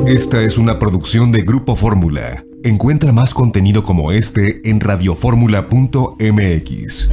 Esta es una producción de Grupo Fórmula. Encuentra más contenido como este en radioformula.mx.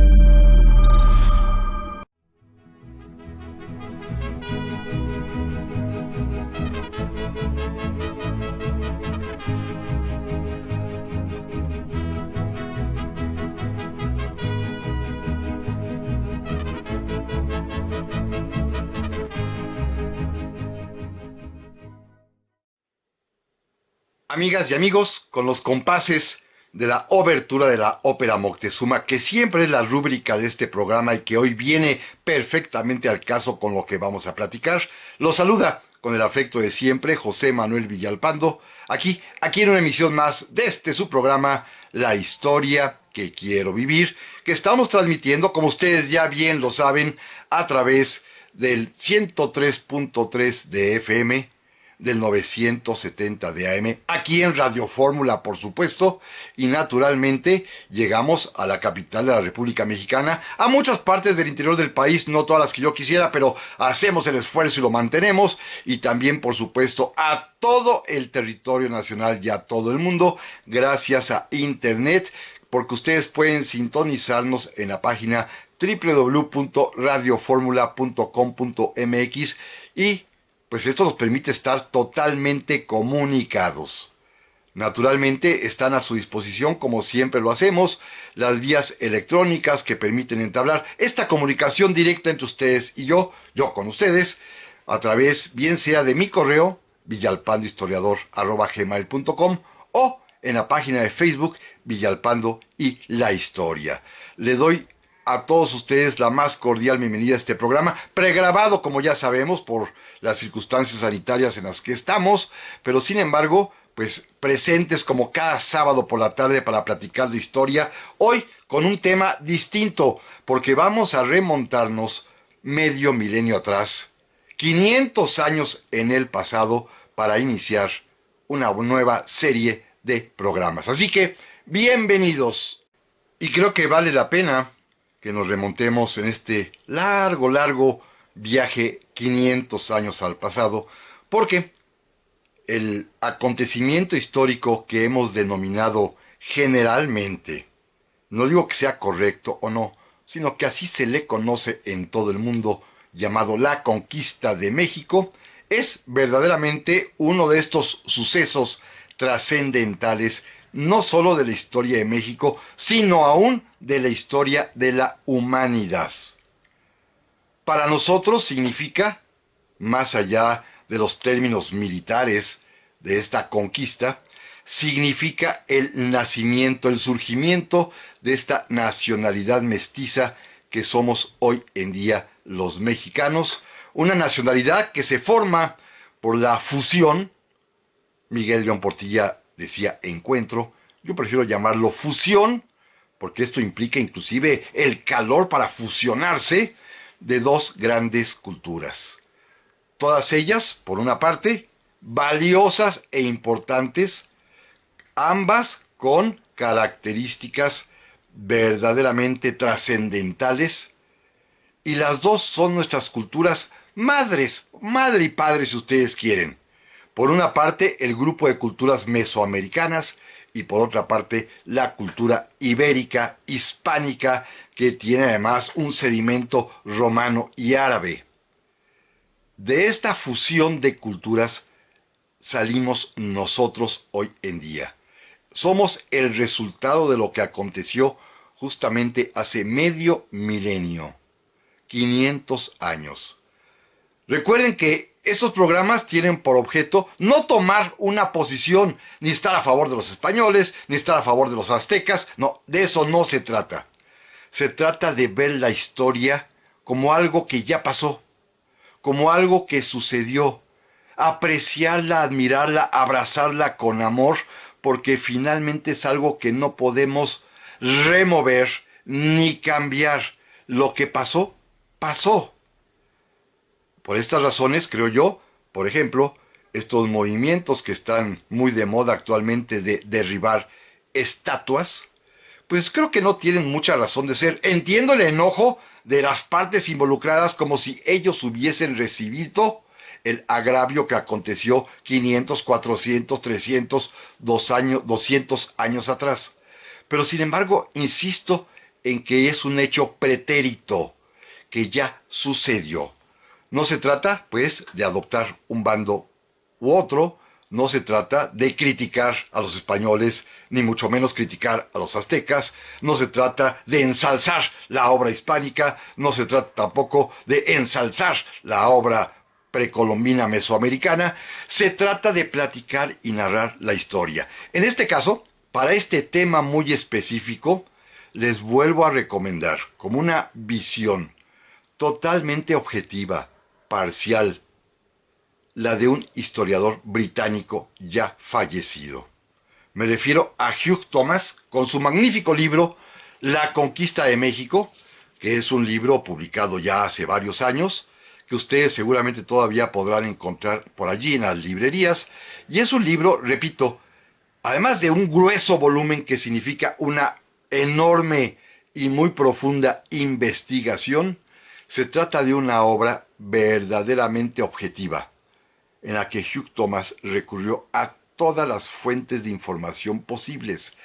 Amigas y amigos, con los compases de la obertura de la ópera Moctezuma, que siempre es la rúbrica de este programa y que hoy viene perfectamente al caso con lo que vamos a platicar, los saluda con el afecto de siempre José Manuel Villalpando, aquí en una emisión más de su programa, La Historia que Quiero Vivir, que estamos transmitiendo, como ustedes ya bien lo saben, a través del 103.3 de FM, del 970 de AM, aquí en Radio Fórmula, por supuesto, y naturalmente llegamos a la capital de la República Mexicana, a muchas partes del interior del país, no todas las que yo quisiera, pero hacemos el esfuerzo y lo mantenemos, y también, por supuesto, a todo el territorio nacional y a todo el mundo, gracias a Internet, porque ustedes pueden sintonizarnos en la página www.radioformula.com.mx y pues esto nos permite estar totalmente comunicados. Naturalmente están a su disposición, como siempre lo hacemos, las vías electrónicas que permiten entablar esta comunicación directa entre ustedes y yo con ustedes, a través bien sea de mi correo, villalpandohistoriador@gmail.com, o en la página de Facebook, Villalpando y la Historia. Le doy a todos ustedes la más cordial bienvenida a este programa, pregrabado como ya sabemos por las circunstancias sanitarias en las que estamos, pero sin embargo, pues presentes como cada sábado por la tarde para platicar de historia, hoy con un tema distinto, porque vamos a remontarnos medio milenio atrás, 500 años en el pasado, para iniciar una nueva serie de programas. Así que, bienvenidos, y creo que vale la pena que nos remontemos en este largo viaje 500 años al pasado, porque el acontecimiento histórico que hemos denominado generalmente, no digo que sea correcto o no, sino que así se le conoce en todo el mundo, llamado la conquista de México, es verdaderamente uno de estos sucesos trascendentales, no solo de la historia de México, sino aún de la historia de la humanidad. Para nosotros significa, más allá de los términos militares de esta conquista, significa el nacimiento, el surgimiento de esta nacionalidad mestiza que somos hoy en día los mexicanos, una nacionalidad que se forma por la fusión. Miguel León Portilla decía encuentro, yo prefiero llamarlo fusión, porque esto implica inclusive el calor para fusionarse de dos grandes culturas. Todas ellas, por una parte, valiosas e importantes, ambas con características verdaderamente trascendentales, y las dos son nuestras culturas madres, madre y padre si ustedes quieren. Por una parte, el grupo de culturas mesoamericanas, y por otra parte, la cultura ibérica, hispánica, que tiene además un sedimento romano y árabe. De esta fusión de culturas salimos nosotros hoy en día. Somos el resultado de lo que aconteció justamente hace medio milenio, 500 años. Recuerden que estos programas tienen por objeto no tomar una posición, ni estar a favor de los españoles, ni estar a favor de los aztecas. No, de eso no se trata. Se trata de ver la historia como algo que ya pasó, como algo que sucedió, apreciarla, admirarla, abrazarla con amor, porque finalmente es algo que no podemos remover ni cambiar. Lo que pasó, pasó. Por estas razones, creo yo, por ejemplo, estos movimientos que están muy de moda actualmente de derribar estatuas, pues creo que no tienen mucha razón de ser. Entiendo el enojo de las partes involucradas como si ellos hubiesen recibido el agravio que aconteció 500, 400, 300, 200 años atrás. Pero sin embargo, insisto en que es un hecho pretérito, que ya sucedió. No se trata, pues, de adoptar un bando u otro, no se trata de criticar a los españoles, ni mucho menos criticar a los aztecas, no se trata de ensalzar la obra hispánica, no se trata tampoco de ensalzar la obra precolombina mesoamericana, se trata de platicar y narrar la historia. En este caso, para este tema muy específico, les vuelvo a recomendar como una visión totalmente objetiva, parcial, la de un historiador británico ya fallecido. Me refiero a Hugh Thomas con su magnífico libro La Conquista de México, que es un libro publicado ya hace varios años, que ustedes seguramente todavía podrán encontrar por allí en las librerías, y es un libro, repito, además de un grueso volumen que significa una enorme y muy profunda investigación, se trata de una obra verdaderamente objetiva, en la que Hugh Thomas recurrió a todas las fuentes de información posibles,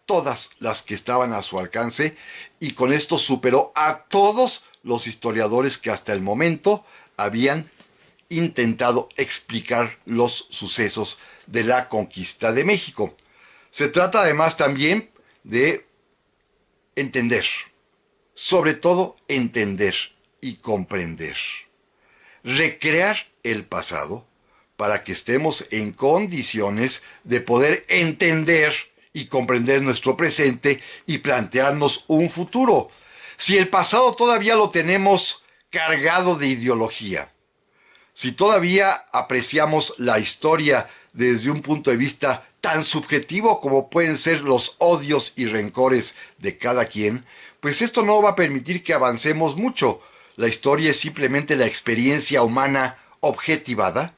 todas las que estaban a su alcance, y con esto superó a todos los historiadores que hasta el momento habían intentado explicar los sucesos de la conquista de México. Se trata además también de entender, sobre todo entender y comprender, recrear el pasado para que estemos en condiciones de poder entender y comprender nuestro presente y plantearnos un futuro. Si el pasado todavía lo tenemos cargado de ideología, si todavía apreciamos la historia desde un punto de vista tan subjetivo como pueden ser los odios y rencores de cada quien, pues esto no va a permitir que avancemos mucho. La historia es simplemente la experiencia humana objetivada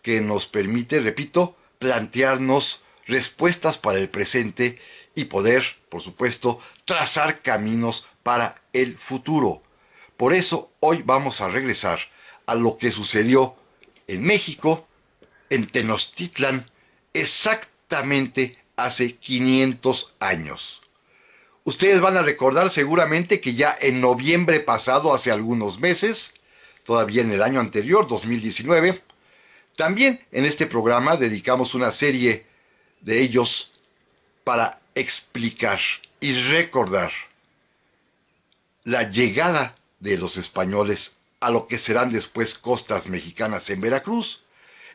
que nos permite, repito, plantearnos respuestas para el presente y poder, por supuesto, trazar caminos para el futuro. Por eso hoy vamos a regresar a lo que sucedió en México, en Tenochtitlan, exactamente hace 500 años. Ustedes van a recordar seguramente que ya en noviembre pasado, hace algunos meses, todavía en el año anterior, 2019, también en este programa dedicamos una serie de ellos para explicar y recordar la llegada de los españoles a lo que serán después costas mexicanas en Veracruz,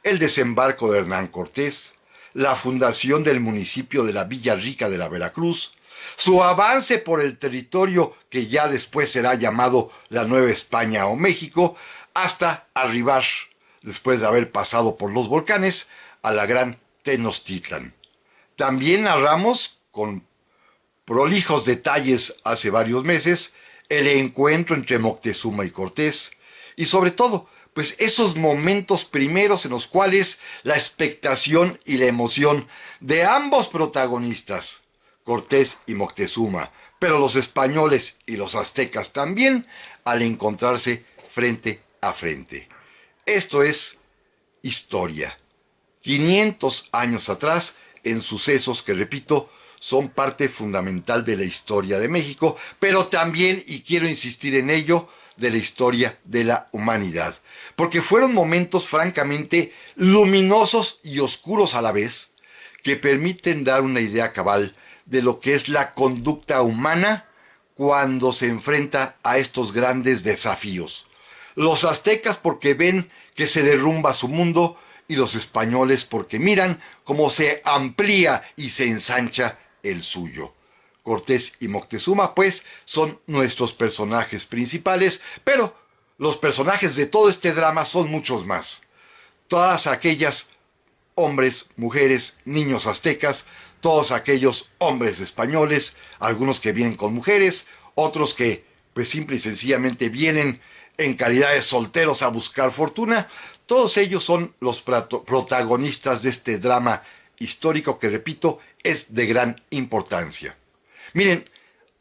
el desembarco de Hernán Cortés, la fundación del municipio de la Villa Rica de la Veracruz, su avance por el territorio que ya después será llamado la Nueva España o México, hasta arribar, después de haber pasado por los volcanes, a la gran Tenochtitlan. También narramos con prolijos detalles hace varios meses el encuentro entre Moctezuma y Cortés, y sobre todo, pues esos momentos primeros en los cuales la expectación y la emoción de ambos protagonistas, Cortés y Moctezuma, pero los españoles y los aztecas también, al encontrarse frente a frente. Esto es historia. 500 años atrás, en sucesos que, repito, son parte fundamental de la historia de México, pero también, y quiero insistir en ello, de la historia de la humanidad. Porque fueron momentos francamente luminosos y oscuros a la vez, que permiten dar una idea cabal de lo que es la conducta humana cuando se enfrenta a estos grandes desafíos. Los aztecas porque ven que se derrumba su mundo, y los españoles porque miran cómo se amplía y se ensancha el suyo. Cortés y Moctezuma, pues, son nuestros personajes principales, pero los personajes de todo este drama son muchos más. Todas aquellas hombres, mujeres, niños aztecas, todos aquellos hombres españoles, algunos que vienen con mujeres, otros que, pues, simple y sencillamente vienen en calidad de solteros a buscar fortuna. Todos ellos son los protagonistas de este drama histórico que, repito, es de gran importancia. Miren,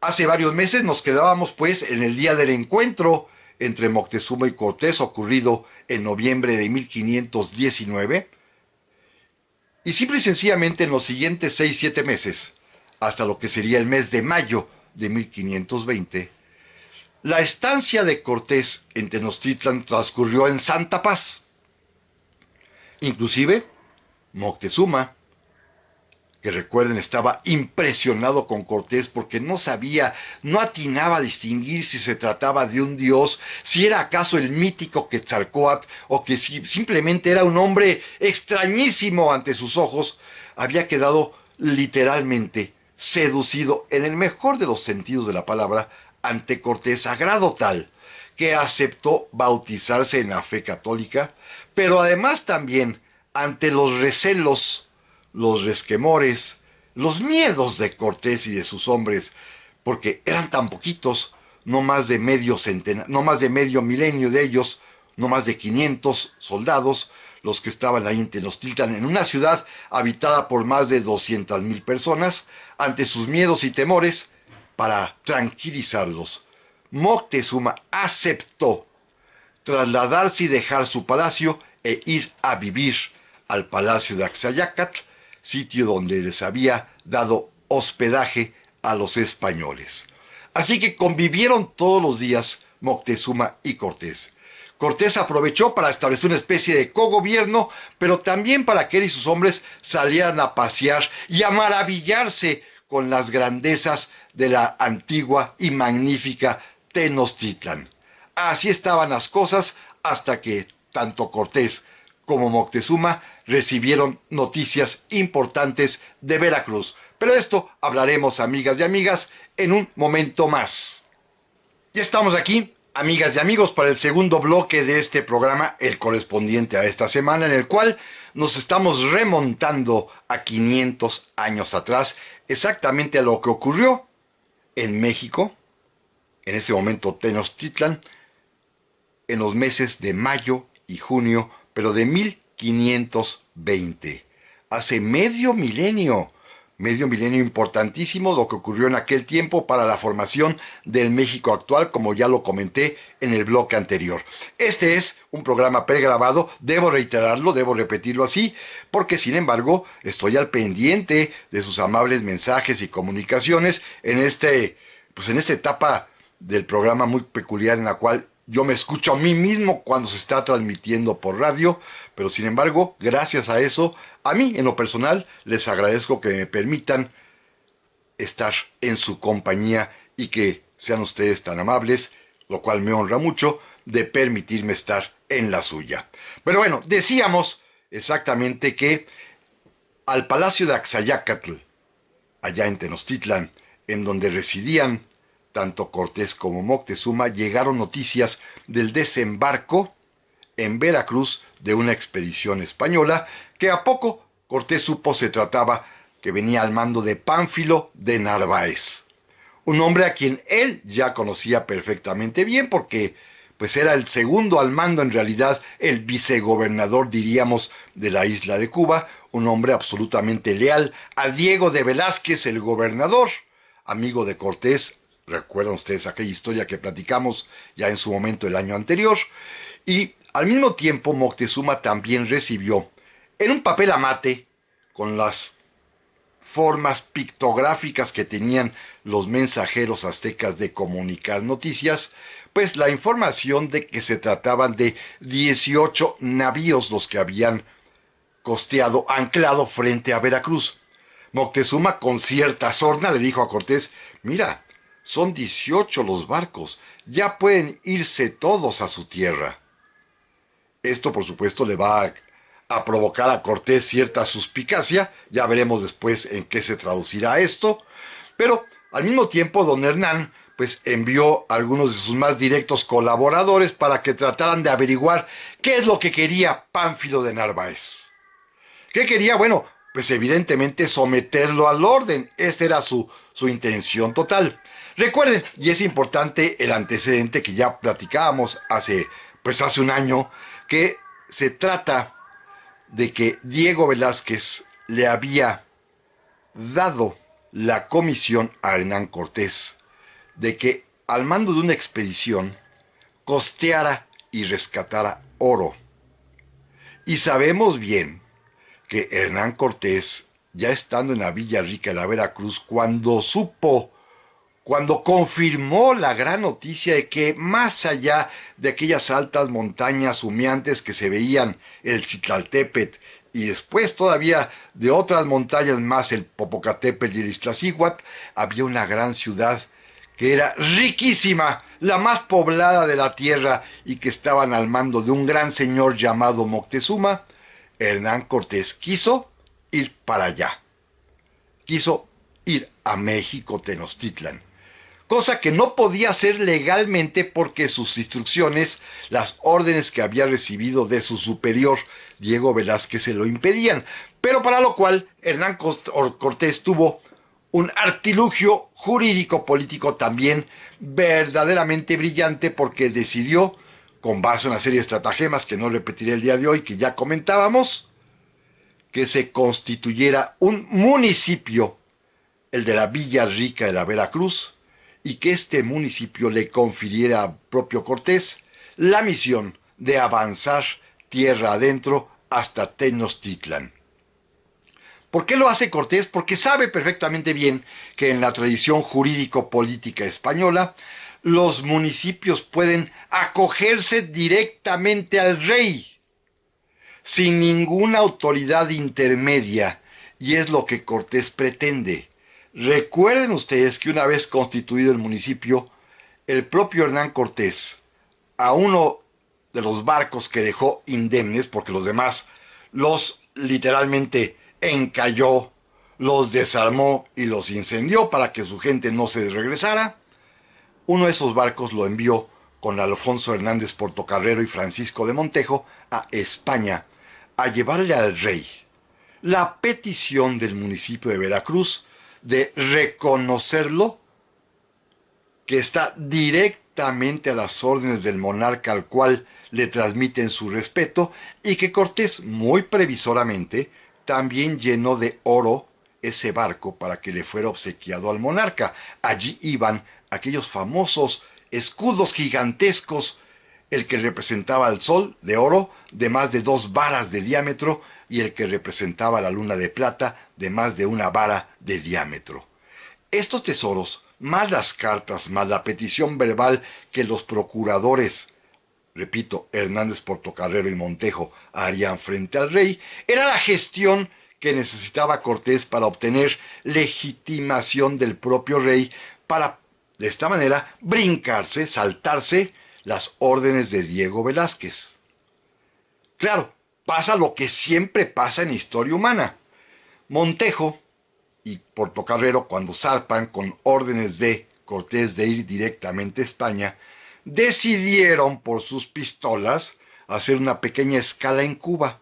hace varios meses nos quedábamos pues en el día del encuentro entre Moctezuma y Cortés ocurrido en noviembre de 1519, y simple y sencillamente en los siguientes 6-7 meses, hasta lo que sería el mes de mayo de 1520, la estancia de Cortés en Tenochtitlan transcurrió en santa paz. Inclusive, Moctezuma, que recuerden estaba impresionado con Cortés porque no sabía, no atinaba a distinguir si se trataba de un dios, si era acaso el mítico Quetzalcóatl o que si simplemente era un hombre extrañísimo ante sus ojos, había quedado literalmente seducido en el mejor de los sentidos de la palabra ante Cortés, a grado tal que aceptó bautizarse en la fe católica, pero además también ante los recelos, los resquemores, los miedos de Cortés y de sus hombres, porque eran tan poquitos, no más de no más de medio milenio de ellos, no más de 500 soldados, los que estaban ahí en Tenochtitlan, en una ciudad habitada por más de 200,000 personas, ante sus miedos y temores, para tranquilizarlos, Moctezuma aceptó trasladarse y dejar su palacio e ir a vivir al palacio de Axayácatl, sitio donde les había dado hospedaje a los españoles. Así que convivieron todos los días Moctezuma y Cortés. Cortés aprovechó para establecer una especie de cogobierno, pero también para que él y sus hombres salieran a pasear y a maravillarse con las grandezas de la antigua y magnífica Tenochtitlan. Así estaban las cosas hasta que tanto Cortés como Moctezuma recibieron noticias importantes de Veracruz. Pero de esto hablaremos, amigas y amigas, en un momento más. Ya estamos aquí, amigas y amigos, para el segundo bloque de este programa, el correspondiente a esta semana, en el cual nos estamos remontando a 500 años atrás, exactamente a lo que ocurrió en México, en ese momento Tenochtitlan, en los meses de mayo y junio, pero de 1520. Hace medio milenio importantísimo lo que ocurrió en aquel tiempo para la formación del México actual, como ya lo comenté en el bloque anterior. Este es un programa pregrabado, debo reiterarlo, debo repetirlo así, porque sin embargo estoy al pendiente de sus amables mensajes y comunicaciones en esta etapa del programa muy peculiar en la cual yo me escucho a mí mismo cuando se está transmitiendo por radio, pero sin embargo, gracias a eso, a mí en lo personal les agradezco que me permitan estar en su compañía y que sean ustedes tan amables, lo cual me honra mucho, de permitirme estar en la suya. Pero bueno, decíamos exactamente que al palacio de Axayácatl, allá en Tenochtitlan, en donde residían tanto Cortés como Moctezuma, llegaron noticias del desembarco en Veracruz de una expedición española que a poco Cortés supo se trataba que venía al mando de Pánfilo de Narváez, un hombre a quien él ya conocía perfectamente bien porque pues era el segundo al mando, en realidad el vicegobernador, diríamos, de la isla de Cuba, un hombre absolutamente leal a Diego de Velázquez, el gobernador, amigo de Cortés. Recuerdan ustedes aquella historia que platicamos ya en su momento el año anterior. Y al mismo tiempo Moctezuma también recibió en un papel amate, con las formas pictográficas que tenían los mensajeros aztecas de comunicar noticias, pues la información de que se trataban de 18 navíos los que habían costeado, anclado frente a Veracruz. Moctezuma con cierta sorna le dijo a Cortés: mira, son 18 los barcos, ya pueden irse todos a su tierra. Esto, por supuesto, le va a provocar a Cortés cierta suspicacia, ya veremos después en qué se traducirá esto, pero al mismo tiempo don Hernán pues envió a algunos de sus más directos colaboradores para que trataran de averiguar qué es lo que quería Pánfilo de Narváez. ¿Qué quería? Bueno, pues evidentemente someterlo al orden, esta era su intención total. Recuerden, y es importante el antecedente que ya platicábamos hace un año, que se trata de que Diego Velázquez le había dado la comisión a Hernán Cortés de que al mando de una expedición costeara y rescatara oro. Y sabemos bien que Hernán Cortés, ya estando en la Villa Rica de la Veracruz, cuando confirmó la gran noticia de que más allá de aquellas altas montañas humeantes que se veían, el Citlaltépetl, y después todavía de otras montañas más, el Popocatépetl y el Iztaccíhuatl, había una gran ciudad que era riquísima, la más poblada de la tierra, y que estaban al mando de un gran señor llamado Moctezuma. Hernán Cortés quiso ir para allá. Quiso ir a México Tenochtitlan, cosa que no podía hacer legalmente porque sus instrucciones, las órdenes que había recibido de su superior, Diego Velázquez, se lo impedían, pero para lo cual Hernán Cortés tuvo un artilugio jurídico-político también verdaderamente brillante, porque decidió, con base en una serie de estratagemas que no repetiré el día de hoy, que ya comentábamos, que se constituyera un municipio, el de la Villa Rica de la Veracruz, y que este municipio le confiriera al propio Cortés la misión de avanzar tierra adentro hasta Tenochtitlan. ¿Por qué lo hace Cortés? Porque sabe perfectamente bien que en la tradición jurídico-política española, los municipios pueden acogerse directamente al rey, sin ninguna autoridad intermedia, y es lo que Cortés pretende. Recuerden ustedes que una vez constituido el municipio, el propio Hernán Cortés, a uno de los barcos que dejó indemnes, porque los demás los literalmente encalló, los desarmó y los incendió para que su gente no se regresara, uno de esos barcos lo envió con Alfonso Hernández Portocarrero y Francisco de Montejo a España a llevarle al rey la petición del municipio de Veracruz de reconocerlo, que está directamente a las órdenes del monarca al cual le transmiten su respeto, y que Cortés muy previsoramente también llenó de oro ese barco para que le fuera obsequiado al monarca. Allí iban aquellos famosos escudos gigantescos, el que representaba al sol de oro de más de 2 varas de diámetro y el que representaba la luna de plata de más de 1 vara de diámetro. Estos tesoros, más las cartas, más la petición verbal que los procuradores, repito, Hernández Portocarrero y Montejo, harían frente al rey, era la gestión que necesitaba Cortés para obtener legitimación del propio rey, para de esta manera brincarse, saltarse las órdenes de Diego Velázquez. Claro, pasa lo que siempre pasa en historia humana. Montejo y Portocarrero, cuando zarpan con órdenes de Cortés de ir directamente a España, decidieron por sus pistolas hacer una pequeña escala en Cuba,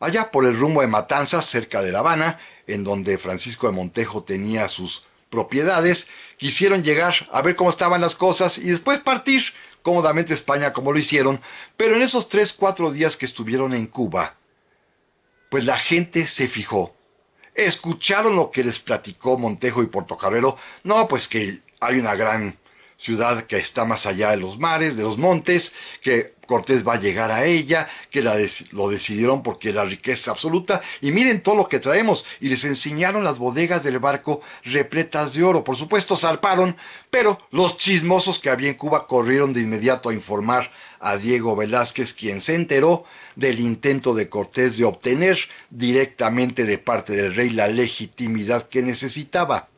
allá por el rumbo de Matanzas, cerca de La Habana, en donde Francisco de Montejo tenía sus propiedades. Quisieron llegar a ver cómo estaban las cosas y después partir cómodamente a España, como lo hicieron, pero en esos 3-4 días que estuvieron en Cuba, pues la gente se fijó, escucharon lo que les platicó Montejo y Portocarrero. No, pues que hay una gran ciudad que está más allá de los mares, de los montes, que Cortés va a llegar a ella, que lo decidieron porque la riqueza absoluta, y miren todo lo que traemos, y les enseñaron las bodegas del barco repletas de oro. Por supuesto zarparon, pero los chismosos que había en Cuba corrieron de inmediato a informar a Diego Velázquez, quien se enteró del intento de Cortés de obtener directamente de parte del rey la legitimidad que necesitaba.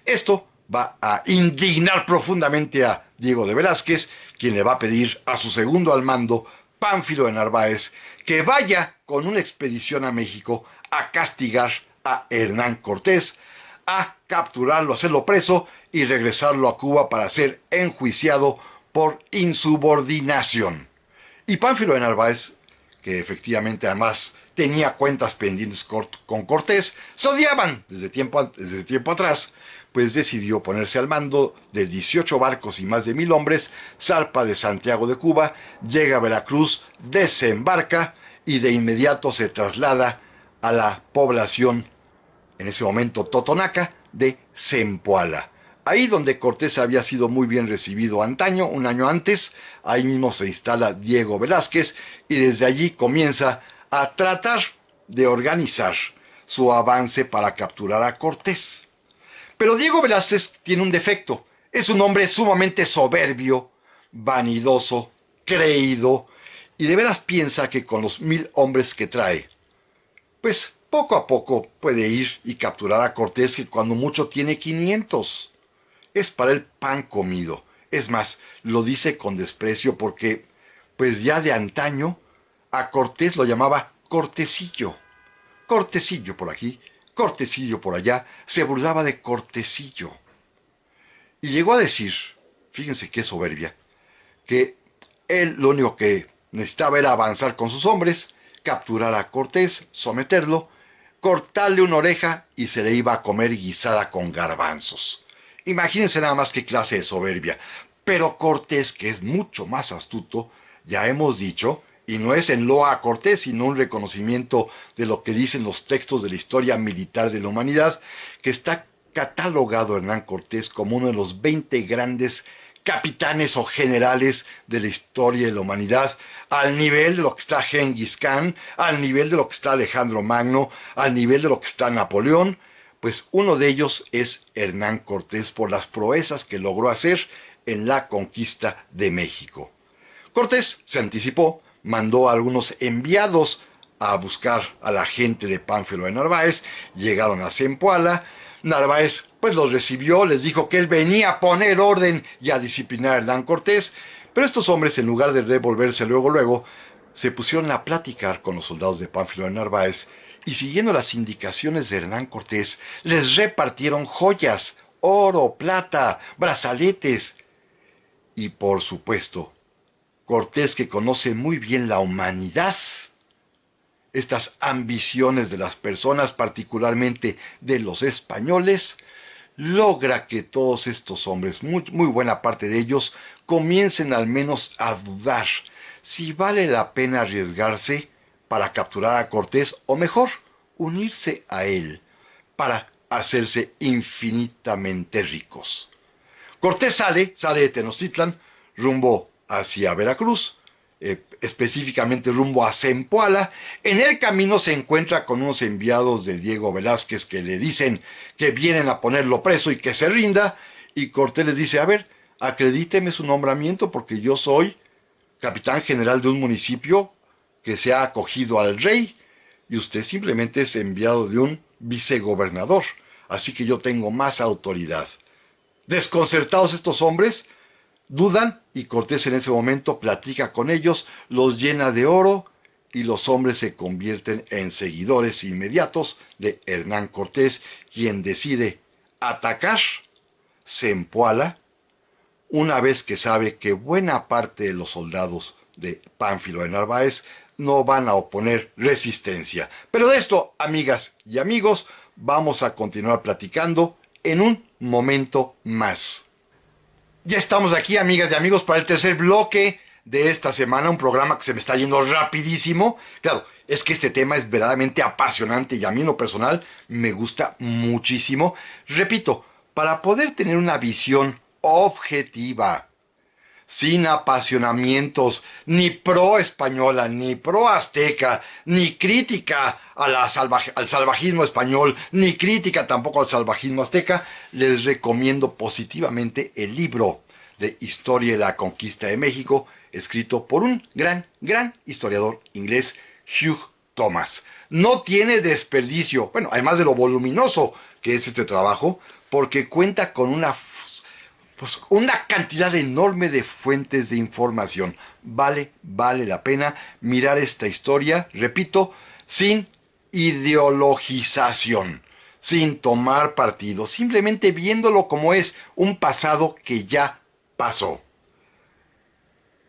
Esto va a indignar profundamente a Diego de Velázquez, quien le va a pedir a su segundo al mando, Pánfilo de Narváez, que vaya con una expedición a México a castigar a Hernán Cortés, a capturarlo, hacerlo preso y regresarlo a Cuba para ser enjuiciado por insubordinación. Y Pánfilo de Narváez, que efectivamente además tenía cuentas pendientes con Cortés, se odiaban desde tiempo atrás, pues decidió ponerse al mando de 18 barcos y más de 1000 hombres, zarpa de Santiago de Cuba, llega a Veracruz, desembarca y de inmediato se traslada a la población, en ese momento totonaca, de Zempoala. Ahí donde Cortés había sido muy bien recibido antaño, un año antes, ahí mismo se instala Diego Velázquez y desde allí comienza a tratar de organizar su avance para capturar a Cortés. Pero Diego Velázquez tiene un defecto. Es un hombre sumamente soberbio, vanidoso, creído, y de veras piensa que con los 1000 hombres que trae, pues poco a poco puede ir y capturar a Cortés, que cuando mucho tiene 500. Es para él pan comido. Es más, lo dice con desprecio porque, pues ya de antaño, a Cortés lo llamaba Cortesillo. Cortesillo por aquí, Cortesillo por allá, se burlaba de Cortesillo. Y llegó a decir, fíjense qué soberbia, que él lo único que necesitaba era avanzar con sus hombres, capturar a Cortés, someterlo, cortarle una oreja y se le iba a comer guisada con garbanzos. Imagínense nada más qué clase de soberbia. Pero Cortés, que es mucho más astuto, ya hemos dicho, y no es en loa a Cortés, sino un reconocimiento de lo que dicen los textos de la historia militar de la humanidad, que está catalogado Hernán Cortés como uno de los 20 grandes capitanes o generales de la historia de la humanidad, al nivel de lo que está Genghis Khan, al nivel de lo que está Alejandro Magno, al nivel de lo que está Napoleón. Pues uno de ellos es Hernán Cortés por las proezas que logró hacer en la conquista de México. Cortés se anticipó, mandó a algunos enviados a buscar a la gente de Pánfilo de Narváez, llegaron a Zempoala. Narváez pues los recibió, les dijo que él venía a poner orden y a disciplinar a Hernán Cortés, pero estos hombres, en lugar de devolverse luego, se pusieron a platicar con los soldados de Pánfilo de Narváez y, siguiendo las indicaciones de Hernán Cortés, les repartieron joyas, oro, plata, brazaletes y, por supuesto, Cortés, que conoce muy bien la humanidad, estas ambiciones de las personas, particularmente de los españoles, logra que todos estos hombres, muy buena parte de ellos, comiencen al menos a dudar si vale la pena arriesgarse para capturar a Cortés, o mejor, unirse a él para hacerse infinitamente ricos. Cortés sale de Tenochtitlan rumbo hacia Veracruz, específicamente rumbo a Zempoala. En el camino se encuentra con unos enviados de Diego Velázquez que le dicen que vienen a ponerlo preso y que se rinda, y Cortés les dice, a ver, acredíteme su nombramiento porque yo soy capitán general de un municipio que se ha acogido al rey y usted simplemente es enviado de un vicegobernador, así que yo tengo más autoridad. Desconcertados estos hombres, dudan y Cortés en ese momento platica con ellos, los llena de oro y los hombres se convierten en seguidores inmediatos de Hernán Cortés, quien decide atacar Zempoala una vez que sabe que buena parte de los soldados de Pánfilo de Narváez no van a oponer resistencia. Pero de esto, amigas y amigos, vamos a continuar platicando en un momento más. Ya estamos aquí, amigas y amigos, para el tercer bloque de esta semana, un programa que se me está yendo rapidísimo. Claro, es que este tema es verdaderamente apasionante y a mí en lo personal me gusta muchísimo. Repito, para poder tener una visión objetiva, sin apasionamientos, ni pro española, ni pro azteca, ni crítica a al salvajismo español, ni crítica tampoco al salvajismo azteca, les recomiendo positivamente el libro de Historia de la Conquista de México, escrito por un gran historiador inglés, Hugh Thomas. No tiene desperdicio, bueno, además de lo voluminoso que es este trabajo, porque cuenta con una cantidad enorme de fuentes de información. Vale la pena mirar esta historia, repito, sin ideologización, sin tomar partido, simplemente viéndolo como es un pasado que ya pasó.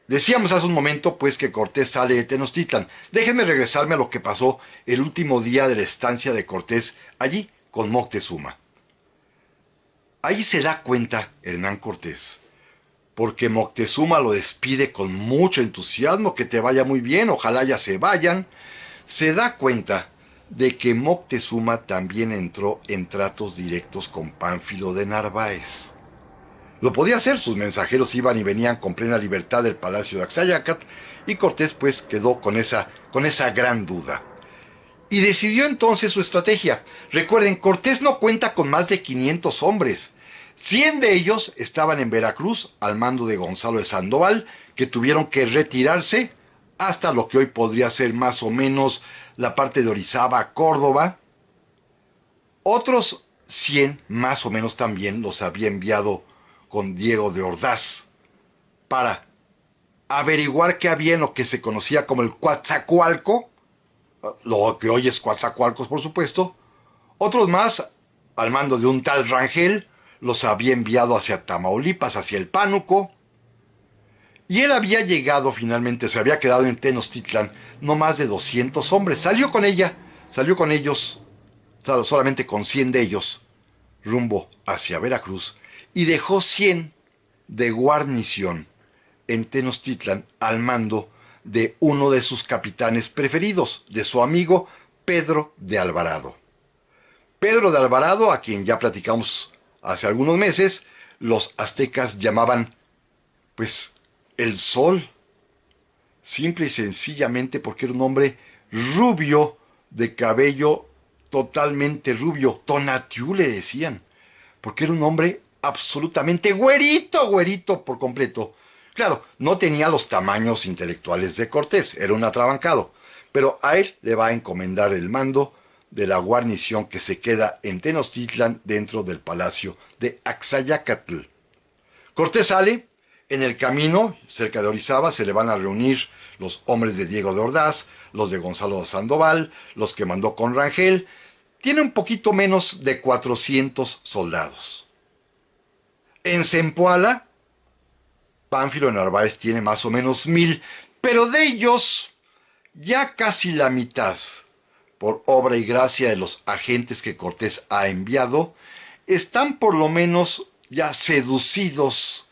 Decíamos hace un momento, pues, que Cortés sale de Tenochtitlan. Déjenme regresarme a lo que pasó el último día de la estancia de Cortés allí con Moctezuma. Ahí se da cuenta Hernán Cortés, porque Moctezuma lo despide con mucho entusiasmo, que te vaya muy bien, ojalá ya se vayan. Se da cuenta de que Moctezuma también entró en tratos directos con Pánfilo de Narváez. Lo podía hacer, sus mensajeros iban y venían con plena libertad del palacio de Axayácatl, y Cortés pues quedó con esa gran duda. Y decidió entonces su estrategia. Recuerden, Cortés no cuenta con más de 500 hombres. 100 de ellos estaban en Veracruz al mando de Gonzalo de Sandoval, que tuvieron que retirarse hasta lo que hoy podría ser más o menos la parte de Orizaba, Córdoba. Otros 100 más o menos también los había enviado con Diego de Ordaz para averiguar qué había en lo que se conocía como el Coatzacoalco, lo que hoy es Coatzacoalcos por supuesto. Otros más, al mando de un tal Rangel, los había enviado hacia Tamaulipas, hacia el Pánuco. Y él había llegado finalmente, se había quedado en Tenochtitlan, no más de 200 hombres. Salió con ellos, solamente con 100 de ellos, rumbo hacia Veracruz, y dejó 100 de guarnición en Tenochtitlan al mando de uno de sus capitanes preferidos, de su amigo Pedro de Alvarado. Pedro de Alvarado, a quien ya platicamos hace algunos meses, los aztecas llamaban, pues, el Sol, simple y sencillamente porque era un hombre rubio, de cabello totalmente rubio, Tonatiuh le decían, porque era un hombre absolutamente güerito por completo. Claro, no tenía los tamaños intelectuales de Cortés, era un atrabancado, pero a él le va a encomendar el mando de la guarnición que se queda en Tenochtitlan dentro del palacio de Axayácatl. Cortés sale, en el camino, cerca de Orizaba, se le van a reunir los hombres de Diego de Ordaz, los de Gonzalo de Sandoval, los que mandó con Rangel. Tiene un poquito menos de 400 soldados. En Zempoala, Pánfilo de Narváez tiene más o menos 1000, pero de ellos ya casi la mitad, por obra y gracia de los agentes que Cortés ha enviado, están por lo menos ya seducidos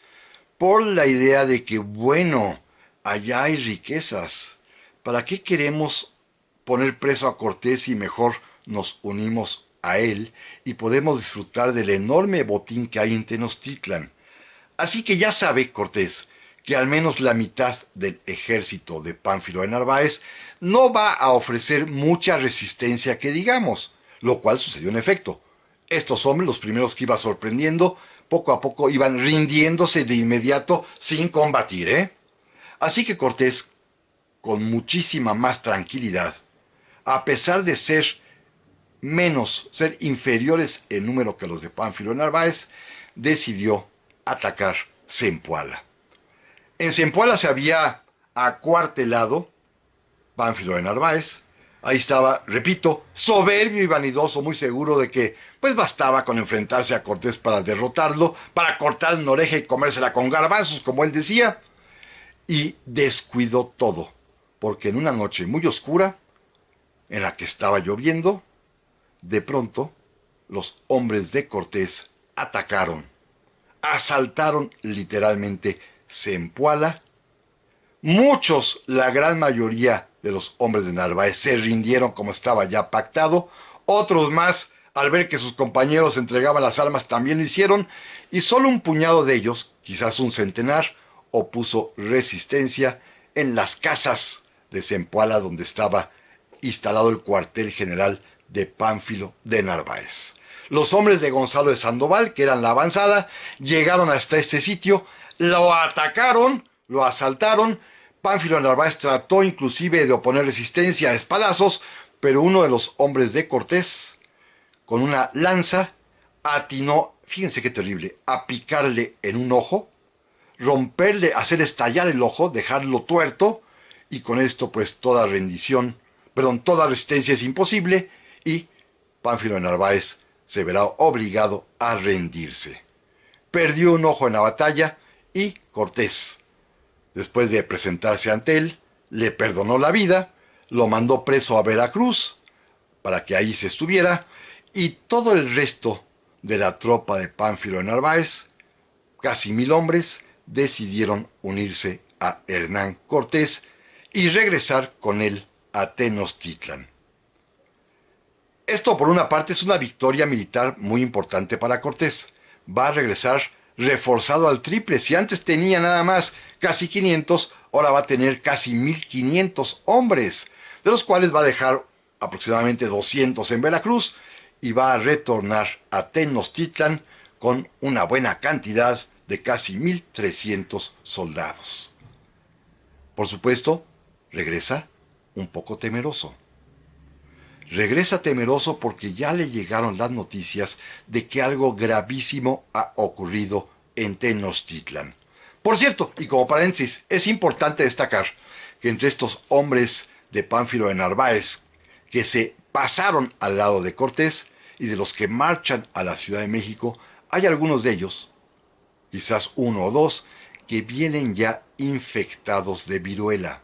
por la idea de que, bueno, allá hay riquezas. ¿Para qué queremos poner preso a Cortés y mejor nos unimos a él y podemos disfrutar del enorme botín que hay en Tenochtitlan? Así que ya sabe Cortés que al menos la mitad del ejército de Pánfilo de Narváez no va a ofrecer mucha resistencia que digamos, lo cual sucedió en efecto. Estos hombres, los primeros que iba sorprendiendo, poco a poco iban rindiéndose de inmediato sin combatir, ¿eh? Así que Cortés, con muchísima más tranquilidad, a pesar de ser inferiores en número que los de Pánfilo de Narváez, decidió atacar Zempoala. En Zempoala se había acuartelado Pánfilo de Narváez. Ahí estaba, repito, soberbio y vanidoso, muy seguro de que pues bastaba con enfrentarse a Cortés para derrotarlo, para cortarle una oreja y comérsela con garbanzos, como él decía, y descuidó todo, porque en una noche muy oscura, en la que estaba lloviendo, de pronto los hombres de Cortés atacaron, asaltaron literalmente Zempoala. Muchos, la gran mayoría de los hombres de Narváez se rindieron como estaba ya pactado. Otros más, al ver que sus compañeros entregaban las armas, también lo hicieron. Y solo un puñado de ellos, quizás un centenar, opuso resistencia en las casas de Zempoala, donde estaba instalado el cuartel general de Pánfilo de Narváez. Los hombres de Gonzalo de Sandoval, que eran la avanzada, llegaron hasta este sitio, lo atacaron, lo asaltaron. Pánfilo de Narváez trató inclusive de oponer resistencia a espadazos, pero uno de los hombres de Cortés, con una lanza, atinó, fíjense qué terrible, a picarle en un ojo, romperle, hacer estallar el ojo, dejarlo tuerto, y con esto pues toda resistencia es imposible, y Pánfilo de Narváez se verá obligado a rendirse. Perdió un ojo en la batalla y Cortés, después de presentarse ante él, le perdonó la vida, lo mandó preso a Veracruz para que ahí se estuviera, y todo el resto de la tropa de Pánfilo de Narváez, casi 1000 hombres, decidieron unirse a Hernán Cortés y regresar con él a Tenochtitlan. Esto por una parte es una victoria militar muy importante para Cortés. Va a regresar reforzado al triple. Si antes tenía nada más casi 500, ahora va a tener casi 1500 hombres, de los cuales va a dejar aproximadamente 200 en Veracruz y va a retornar a Tenochtitlan con una buena cantidad de casi 1300 soldados. Por supuesto, regresa un poco temeroso. Regresa temeroso porque ya le llegaron las noticias de que algo gravísimo ha ocurrido en Tenochtitlan. Por cierto, y como paréntesis, es importante destacar que entre estos hombres de Pánfilo de Narváez que se pasaron al lado de Cortés y de los que marchan a la Ciudad de México, hay algunos de ellos, quizás uno o dos, que vienen ya infectados de viruela.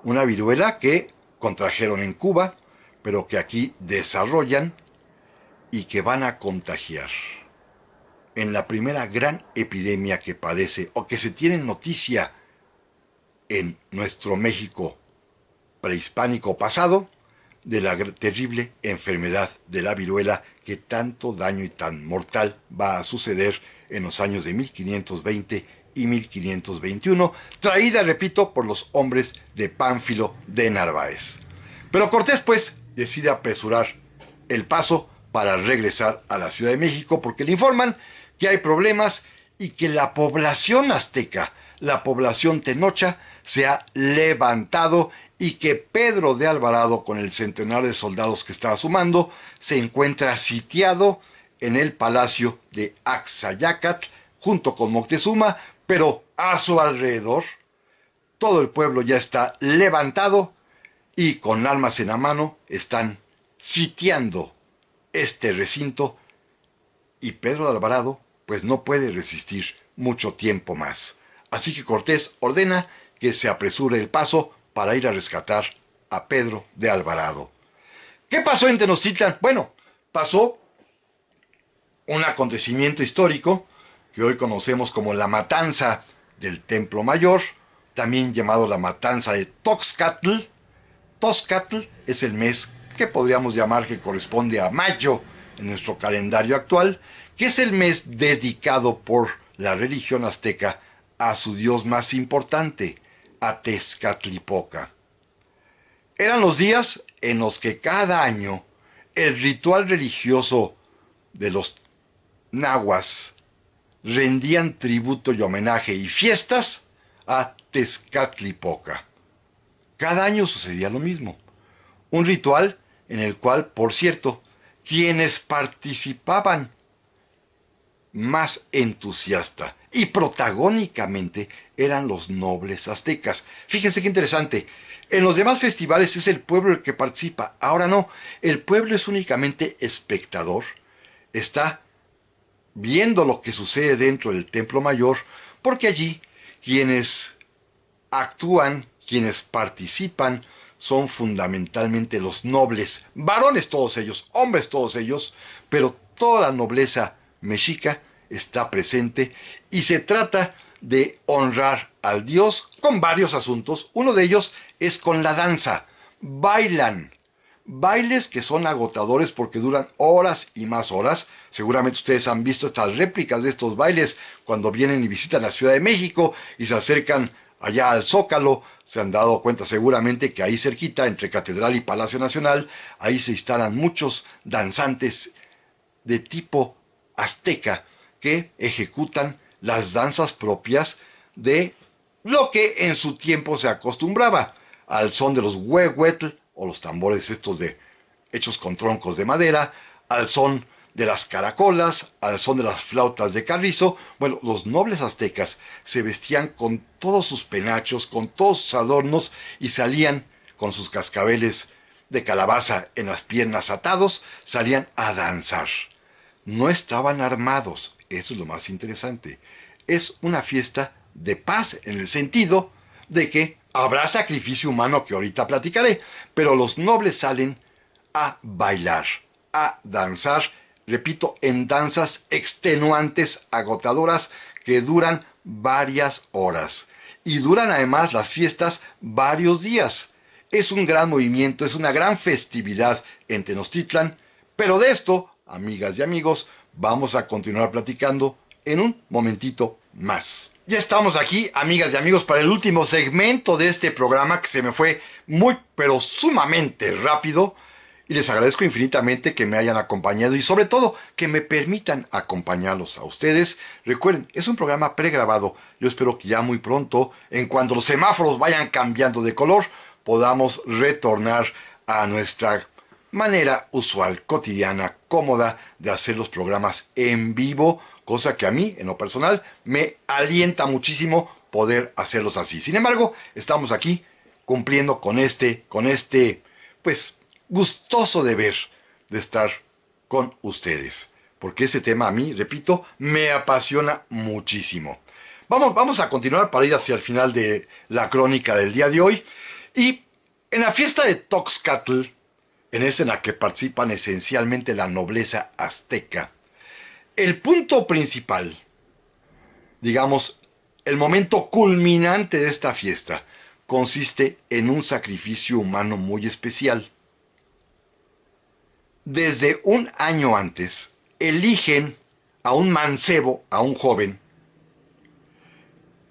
Una viruela que contrajeron en Cuba, pero que aquí desarrollan y que van a contagiar. En la primera gran epidemia que padece o que se tiene noticia en nuestro México prehispánico pasado, de la terrible enfermedad de la viruela que tanto daño y tan mortal va a suceder en los años de 1520 y 1521, traída, repito, por los hombres de Pánfilo de Narváez. Pero Cortés, pues, decide apresurar el paso para regresar a la Ciudad de México porque le informan que hay problemas y que la población azteca, la población tenocha, se ha levantado y que Pedro de Alvarado, con el centenar de soldados que estaba sumando, se encuentra sitiado en el palacio de Axayácatl junto con Moctezuma, pero a su alrededor todo el pueblo ya está levantado y con armas en la mano están sitiando este recinto y Pedro de Alvarado pues no puede resistir mucho tiempo más. Así que Cortés ordena que se apresure el paso para ir a rescatar a Pedro de Alvarado. ¿Qué pasó en Tenochtitlan? Bueno, pasó un acontecimiento histórico que hoy conocemos como la matanza del Templo Mayor, también llamado la matanza de Toxcatl. Toxcatl es el mes que podríamos llamar que corresponde a mayo en nuestro calendario actual, que es el mes dedicado por la religión azteca a su dios más importante, a Tezcatlipoca. Eran los días en los que cada año el ritual religioso de los nahuas rendían tributo y homenaje y fiestas a Tezcatlipoca. Cada año sucedía lo mismo. Un ritual en el cual, por cierto, quienes participaban más entusiasta y protagónicamente eran los nobles aztecas. Fíjense qué interesante. En los demás festivales es el pueblo el que participa. Ahora no, el pueblo es únicamente espectador. Está viendo lo que sucede dentro del Templo Mayor, porque allí quienes actúan, quienes participan, son fundamentalmente los nobles, varones todos ellos, hombres todos ellos, pero toda la nobleza mexica está presente y se trata de honrar al dios con varios asuntos. Uno de ellos es con la danza. Bailan. Bailes que son agotadores porque duran horas y más horas. Seguramente ustedes han visto estas réplicas de estos bailes cuando vienen y visitan la Ciudad de México y se acercan allá al Zócalo. Se han dado cuenta seguramente que ahí cerquita, entre Catedral y Palacio Nacional, ahí se instalan muchos danzantes de tipo azteca que ejecutan las danzas propias de lo que en su tiempo se acostumbraba, al son de los huehuetl, o los tambores estos hechos con troncos de madera, al son de las caracolas, al son de las flautas de carrizo. Bueno, los nobles aztecas se vestían con todos sus penachos, con todos sus adornos, y salían con sus cascabeles de calabaza en las piernas atados, salían a danzar. No estaban armados, eso es lo más interesante. Es una fiesta de paz en el sentido de que habrá sacrificio humano que ahorita platicaré, pero los nobles salen a bailar, a danzar, repito, en danzas extenuantes, agotadoras, que duran varias horas. Y duran además las fiestas varios días. Es un gran movimiento, es una gran festividad en Tenochtitlan, pero de esto, amigas y amigos, vamos a continuar platicando en un momentito más. Ya estamos aquí, amigas y amigos, para el último segmento de este programa que se me fue muy, pero sumamente rápido. Y les agradezco infinitamente que me hayan acompañado y sobre todo que me permitan acompañarlos a ustedes. Recuerden, es un programa pregrabado. Yo espero que ya muy pronto, en cuanto los semáforos vayan cambiando de color, podamos retornar a nuestra manera usual, cotidiana, cómoda de hacer los programas en vivo, cosa que a mí, en lo personal, me alienta muchísimo poder hacerlos así. Sin embargo, estamos aquí cumpliendo con este, pues, gustoso deber de estar con ustedes. Porque este tema a mí, repito, me apasiona muchísimo. Vamos a continuar para ir hacia el final de la crónica del día de hoy. Y en la fiesta de Toxcatl, en la que participan esencialmente la nobleza azteca, el punto principal, digamos, el momento culminante de esta fiesta, consiste en un sacrificio humano muy especial. Desde un año antes, eligen a un mancebo, a un joven,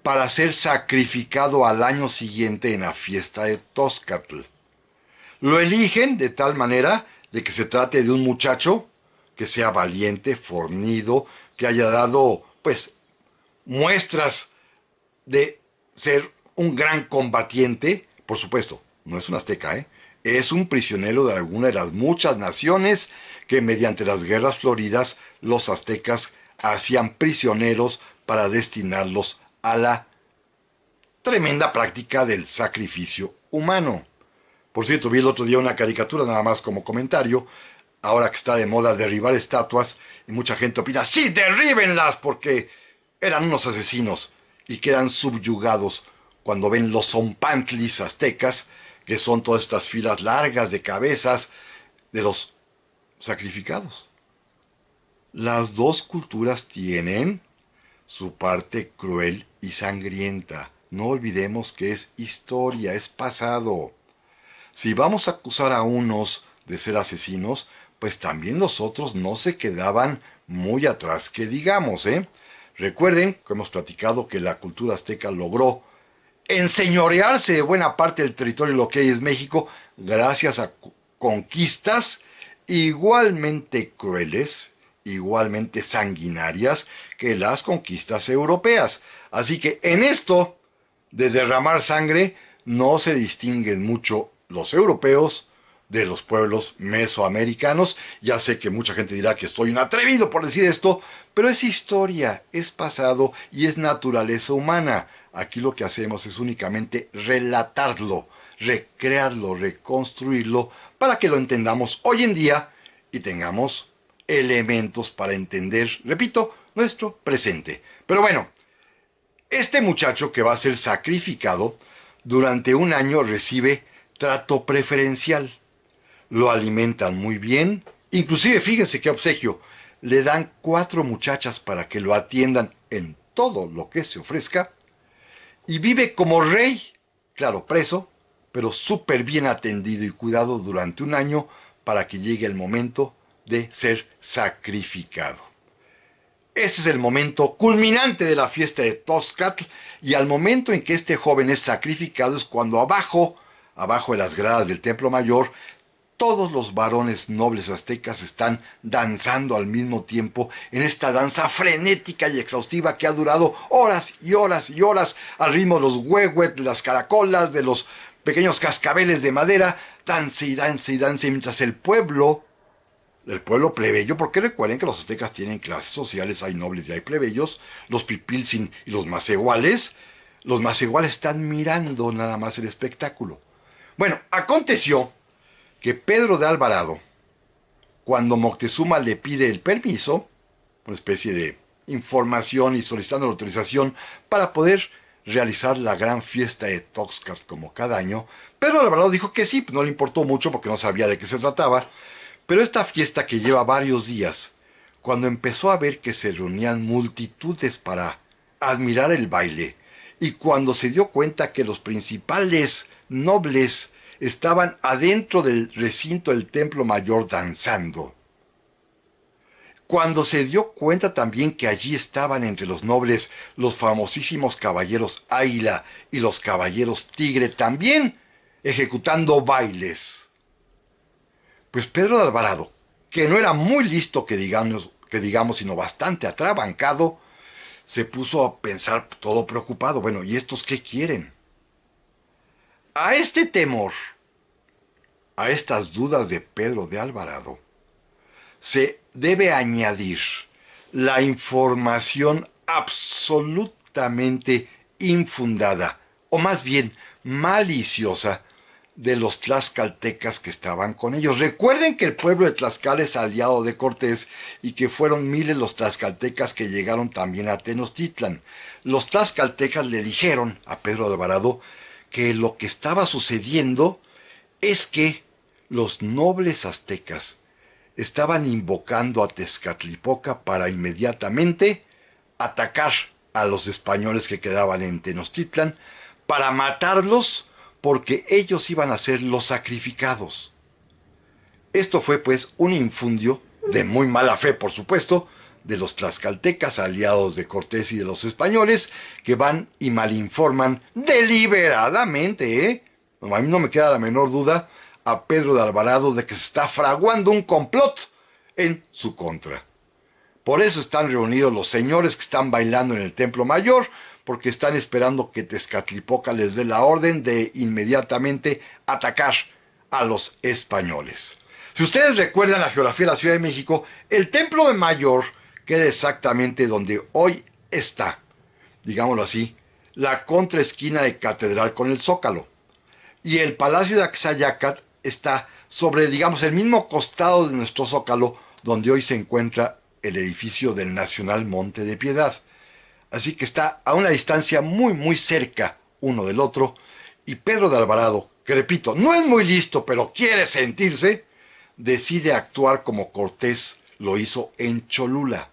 para ser sacrificado al año siguiente en la fiesta de Toxcatl. Lo eligen de tal manera de que se trate de un muchacho que sea valiente, fornido, que haya dado, pues, muestras de ser un gran combatiente. Por supuesto, no es un azteca, es un prisionero de alguna de las muchas naciones que mediante las guerras floridas los aztecas hacían prisioneros para destinarlos a la tremenda práctica del sacrificio humano. Por cierto, vi el otro día una caricatura, nada más como comentario, ahora que está de moda derribar estatuas, y mucha gente opina, sí, derríbenlas, porque eran unos asesinos y quedan subyugados cuando ven los zompantlis aztecas, que son todas estas filas largas de cabezas de los sacrificados. Las dos culturas tienen su parte cruel y sangrienta. No olvidemos que es historia, es pasado. Si vamos a acusar a unos de ser asesinos, pues también los otros no se quedaban muy atrás, que digamos, Recuerden que hemos platicado que la cultura azteca logró enseñorearse de buena parte del territorio de lo que hoy es México gracias a conquistas igualmente crueles, igualmente sanguinarias que las conquistas europeas. Así que en esto de derramar sangre no se distinguen mucho los europeos de los pueblos mesoamericanos. Ya sé que mucha gente dirá que estoy un atrevido por decir esto, pero es historia, es pasado y es naturaleza humana. Aquí lo que hacemos es únicamente relatarlo, recrearlo, reconstruirlo, para que lo entendamos hoy en día y tengamos elementos para entender, repito, nuestro presente. Pero bueno, este muchacho que va a ser sacrificado durante un año recibe trato preferencial. Lo alimentan muy bien. Inclusive, fíjense qué obsequio. Le dan 4 muchachas para que lo atiendan en todo lo que se ofrezca. Y vive como rey. Claro, preso, pero súper bien atendido y cuidado durante un año para que llegue el momento de ser sacrificado. Este es el momento culminante de la fiesta de Toxcatl, y al momento en que este joven es sacrificado es cuando abajo de las gradas del Templo Mayor, todos los varones nobles aztecas están danzando al mismo tiempo en esta danza frenética y exhaustiva que ha durado horas y horas y horas al ritmo de los huehuet, de las caracolas, de los pequeños cascabeles de madera, dance y dance y dance, mientras el pueblo plebeyo, porque recuerden que los aztecas tienen clases sociales, hay nobles y hay plebeyos, los pipiltzin y los macehuales están mirando nada más el espectáculo. Bueno, aconteció que Pedro de Alvarado, cuando Moctezuma le pide el permiso, una especie de información y solicitando la autorización para poder realizar la gran fiesta de Toxcatl como cada año, Pedro de Alvarado dijo que sí, no le importó mucho porque no sabía de qué se trataba. Pero esta fiesta, que lleva varios días, cuando empezó a ver que se reunían multitudes para admirar el baile, y cuando se dio cuenta que los principales nobles estaban adentro del recinto del Templo Mayor danzando, Cuando se dio cuenta también que allí estaban entre los nobles los famosísimos caballeros Águila y los caballeros Tigre también ejecutando bailes, pues Pedro de Alvarado, que no era muy listo que digamos, sino bastante atrabancado, se puso a pensar todo preocupado. Bueno, ¿y estos qué quieren? A este temor, a estas dudas de Pedro de Alvarado, se debe añadir la información absolutamente infundada, o más bien maliciosa, de los tlaxcaltecas que estaban con ellos. Recuerden que el pueblo de Tlaxcala es aliado de Cortés y que fueron miles los tlaxcaltecas que llegaron también a Tenochtitlan. Los tlaxcaltecas le dijeron a Pedro de Alvarado que lo que estaba sucediendo es que los nobles aztecas estaban invocando a Tezcatlipoca para inmediatamente atacar a los españoles que quedaban en Tenochtitlan, para matarlos porque ellos iban a ser los sacrificados. Esto fue pues un infundio, de muy mala fe por supuesto, de los tlaxcaltecas aliados de Cortés y de los españoles, que van y malinforman deliberadamente, A mí no me queda la menor duda a Pedro de Alvarado de que se está fraguando un complot en su contra. Por eso están reunidos los señores que están bailando en el Templo Mayor, porque están esperando que Tezcatlipoca les dé la orden de inmediatamente atacar a los españoles. Si ustedes recuerdan la geografía de la Ciudad de México, el Templo de Mayor queda exactamente donde hoy está, digámoslo así, la contraesquina de Catedral con el Zócalo. Y el Palacio de Axayacat está sobre, digamos, el mismo costado de nuestro Zócalo, donde hoy se encuentra el edificio del Nacional Monte de Piedad. Así que está a una distancia muy muy cerca uno del otro, y Pedro de Alvarado, que repito, no es muy listo, pero quiere sentirse, decide actuar como Cortés lo hizo en Cholula.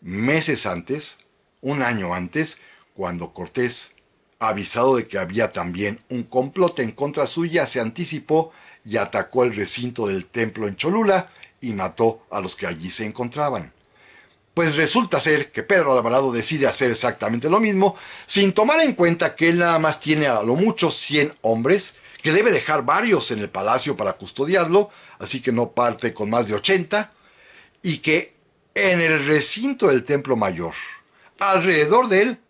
Meses antes, un año antes, cuando Cortés, avisado de que había también un complot en contra suya, se anticipó y atacó el recinto del templo en Cholula y mató a los que allí se encontraban. Pues resulta ser que Pedro Alvarado decide hacer exactamente lo mismo, sin tomar en cuenta que él nada más tiene a lo mucho 100 hombres, que debe dejar varios en el palacio para custodiarlo, así que no parte con más de 80, y que en el recinto del Templo Mayor, alrededor de él,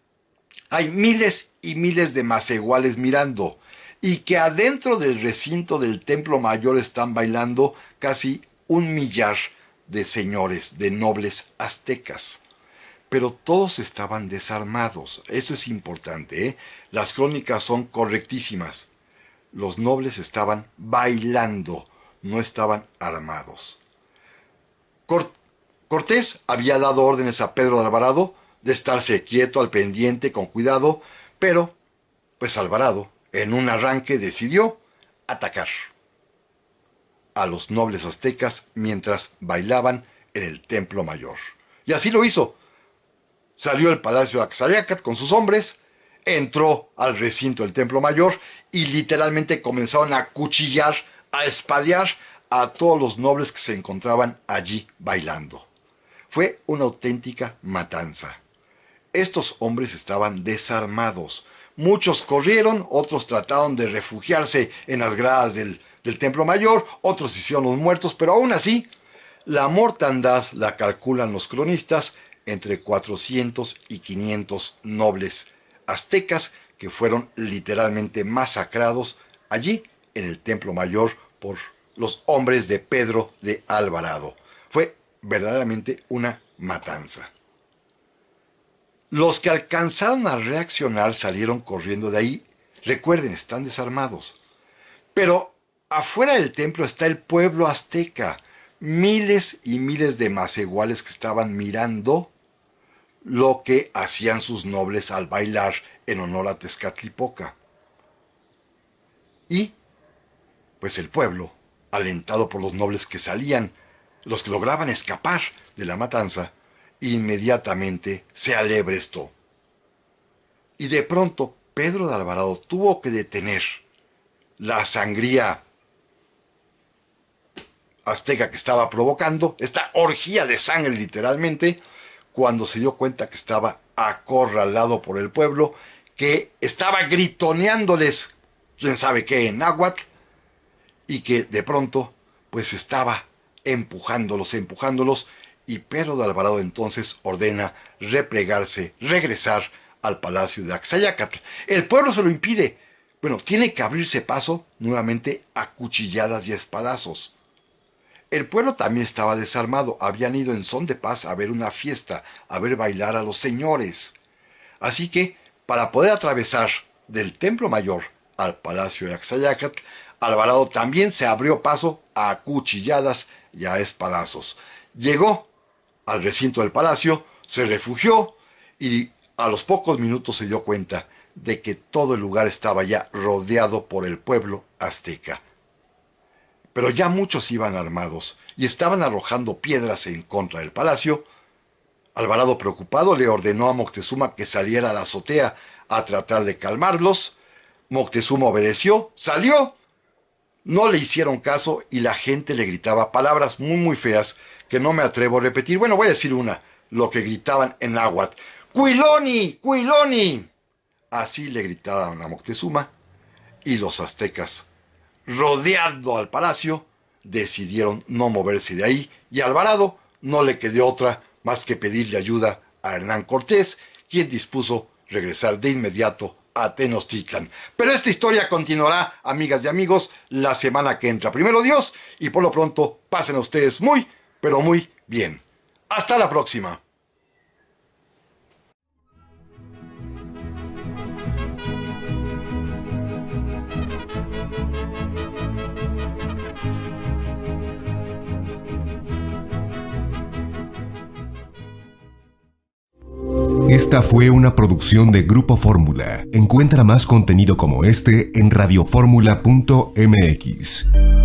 hay miles y miles de macehuales mirando, y que adentro del recinto del Templo Mayor están bailando casi 1 millar de señores, de nobles aztecas. Pero todos estaban desarmados. Eso es importante, ¿eh? Las crónicas son correctísimas. Los nobles estaban bailando, no estaban armados. Cortés había dado órdenes a Pedro de Alvarado de estarse quieto, al pendiente, con cuidado, pero, pues Alvarado, en un arranque, decidió atacar a los nobles aztecas mientras bailaban en el Templo Mayor. Y así lo hizo. Salió del Palacio de Axayacat con sus hombres, entró al recinto del Templo Mayor y literalmente comenzaron a cuchillar, a espadear a todos los nobles que se encontraban allí bailando. Fue una auténtica matanza. Estos hombres estaban desarmados. Muchos corrieron, otros trataron de refugiarse en las gradas del Templo Mayor, otros hicieron los muertos, pero aún así, la mortandad la calculan los cronistas entre 400 y 500 nobles aztecas que fueron literalmente masacrados allí en el Templo Mayor por los hombres de Pedro de Alvarado. Fue verdaderamente una matanza. Los que alcanzaron a reaccionar salieron corriendo de ahí. Recuerden, están desarmados. Pero afuera del templo está el pueblo azteca. Miles y miles de macehuales que estaban mirando lo que hacían sus nobles al bailar en honor a Tezcatlipoca. Y, pues el pueblo, alentado por los nobles que salían, los que lograban escapar de la matanza, inmediatamente se alebrestó. Y de pronto Pedro de Alvarado tuvo que detener la sangría azteca que estaba provocando, esta orgía de sangre literalmente, cuando se dio cuenta que estaba acorralado por el pueblo, que estaba gritoneándoles quién sabe qué en náhuatl, y que de pronto pues estaba empujándolos, y Pedro de Alvarado entonces ordena replegarse, regresar al palacio de Axayácatl. El pueblo se lo impide. Bueno, tiene que abrirse paso nuevamente a cuchilladas y espadazos. El pueblo también estaba desarmado, habían ido en son de paz a ver una fiesta, a ver bailar a los señores. Así que, para poder atravesar del Templo Mayor al palacio de Axayácatl, Alvarado también se abrió paso a cuchilladas y a espadazos. Llegó al recinto del palacio, se refugió y a los pocos minutos se dio cuenta de que todo el lugar estaba ya rodeado por el pueblo azteca. Pero ya muchos iban armados y estaban arrojando piedras en contra del palacio. Alvarado, preocupado, le ordenó a Moctezuma que saliera a la azotea a tratar de calmarlos. Moctezuma obedeció, salió. No le hicieron caso y la gente le gritaba palabras muy feas que no me atrevo a repetir. Bueno, voy a decir una, lo que gritaban en náhuatl. ¡Cuiloni! ¡Cuiloni! Así le gritaban a Moctezuma, y los aztecas, rodeando al palacio, decidieron no moverse de ahí, y a Alvarado no le quedó otra más que pedirle ayuda a Hernán Cortés, quien dispuso regresar de inmediato a Tenochtitlan. Pero esta historia continuará, amigas y amigos, la semana que entra. Primero Dios, y por lo pronto pasen a ustedes muy, pero muy bien. Hasta la próxima. Esta fue una producción de Grupo Fórmula. Encuentra más contenido como este en radioformula.mx.